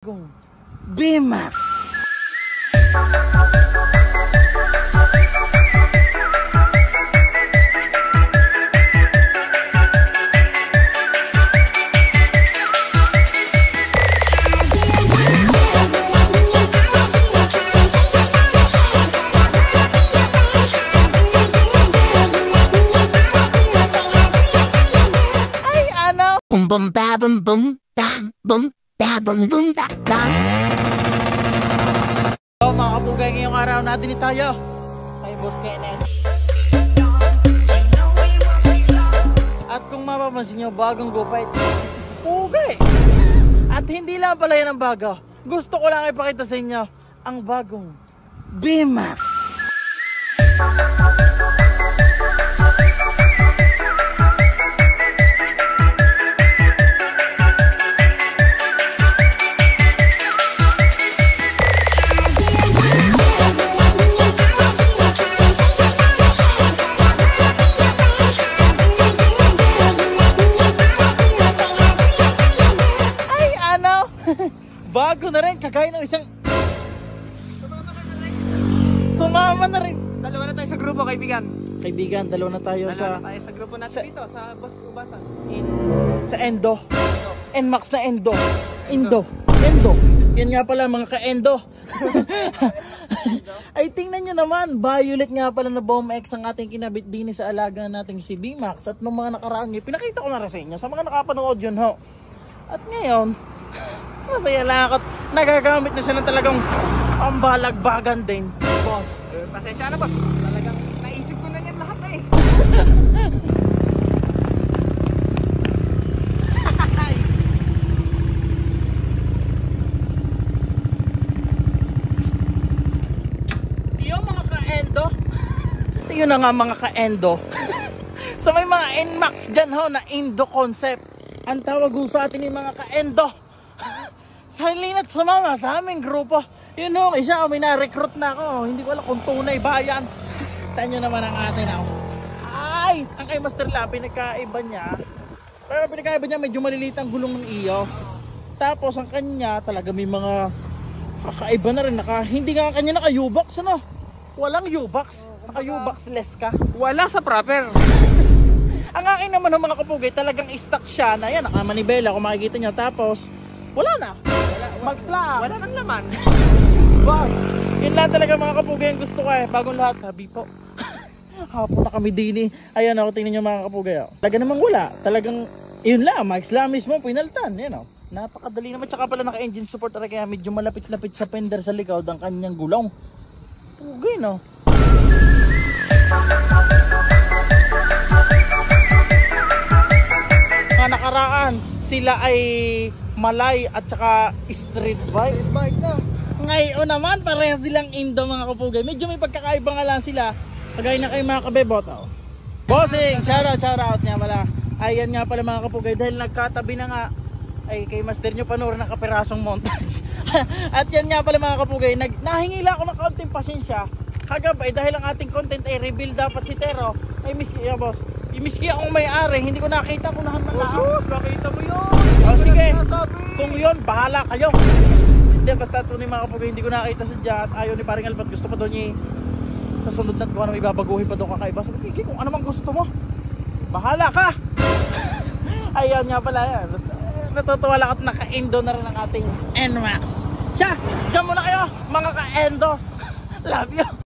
BMAX. Ay, ano? Boom boom ba boom boom bam boom ba boom boom ba bam. So mga kapugay, ngayong araw natin tayo kay Boss Kenneth. At kung mapapansin nyo, bagong GoFight pugay. At hindi lang pala yan ang bago. Gusto ko lang ipakita sa inyo ang bagong BMAX. Bago na rin, kagaya ng isang sumama na rin. Dalawa na tayo sa grupo, kaibigan. Kaibigan, dalawa na tayo Dalawa na tayo sa grupo natin dito, sa Boss Ubasan. Sa Endo. NMAX na Endo. Endo. Yan nga pala mga ka-Endo. Ay tingnan nyo naman, violet nga pala na BOMX ang ating kinabit din sa alaga nating si BMAX. At nung mga nakaraang pinakita ko na rin sa inyo sa mga nakapanood yun ho. At ngayon, masaya lang ako. Nagagamit na siya ng talagang pambalagbagan din. Boss, pasensya na boss. Talagang naisip ko na yan lahat eh. Yung mga ka-Endo. Yun na nga mga ka-Endo. So may mga NMAX dyan ho na Indo concept. Ang tawag ho sa atin yung mga ka-Endo. Sa linat sumama sa aming grupo. Yun ho, isa may na-recruit na ako. Hindi ko alam kung tunay ba yan. Tanyo naman ang atin ako. Ay! Ang kay Master La, pinagkaiba niya. Pero pinagkaiba niya medyo maliliit ang gulong ng iyo. Tapos ang kanya talaga may mga kakaiba na rin. Hindi nga ang kanya naka-U-box ano. Walang U-box. Naka-U-box less ka. Wala sa proper. Ang akin naman ng mga kapugay, talagang stock siya na yan. Nakamanibela kung makikita niya. Tapos wala na. Max lang. Wala nang laman. Wow. Yun lang talaga mga kapugay ang gusto ko eh. Bagong lahat. Sabi po. Hapon na kami din eh. Ayan ako, tingnan nyo mga kapugay. Talaga namang wala. Talagang yun lang. Max lang mismo pinaltan. Yan o. Napakadali naman. Tsaka pala naka-engine support. Kaya medyo malapit-lapit sa fender sa likod ang kanyang gulong. Pugay no. Mga nakaraan, sila ay Malay at saka street bike. Bike na. Ngayon naman, parehas silang Indo mga kapugay. Medyo may pagkakaiba nga lang sila. Kagaya na kayo mga kabebot. Oh. Bossing, shout out niya pala. Ayan nga pala mga kapugay. Dahil nagkatabi na nga, ay kay master nyo panoorin ng kapirasong montage. At yan nga pala mga kapugay. Nahingi lang ako ng kaunting pasensya. Kagabay, dahil ang ating content ay reveal dapat si Tero. Ay miski ya boss. Miski akong may-ari, hindi ko nakita kung nahan man lang. Sus, nakita mo yun. Oh, sige, kung yun, bahala kayo. Hindi, basta ito ni mga kapugay, hindi ko nakita sa dyan. At ayaw ni paring Alpat, gusto pa doon niya sa sunod na kung ano may babaguhin pa doon kakaiba. Sabi, Kiki, kung ano mang gusto mo, bahala ka. Ayaw nga pala yan. Natutuwa lang at naka-Endo na rin ang ating NMAX. Siya, dyan muna kayo, mga ka-Endo. Love you.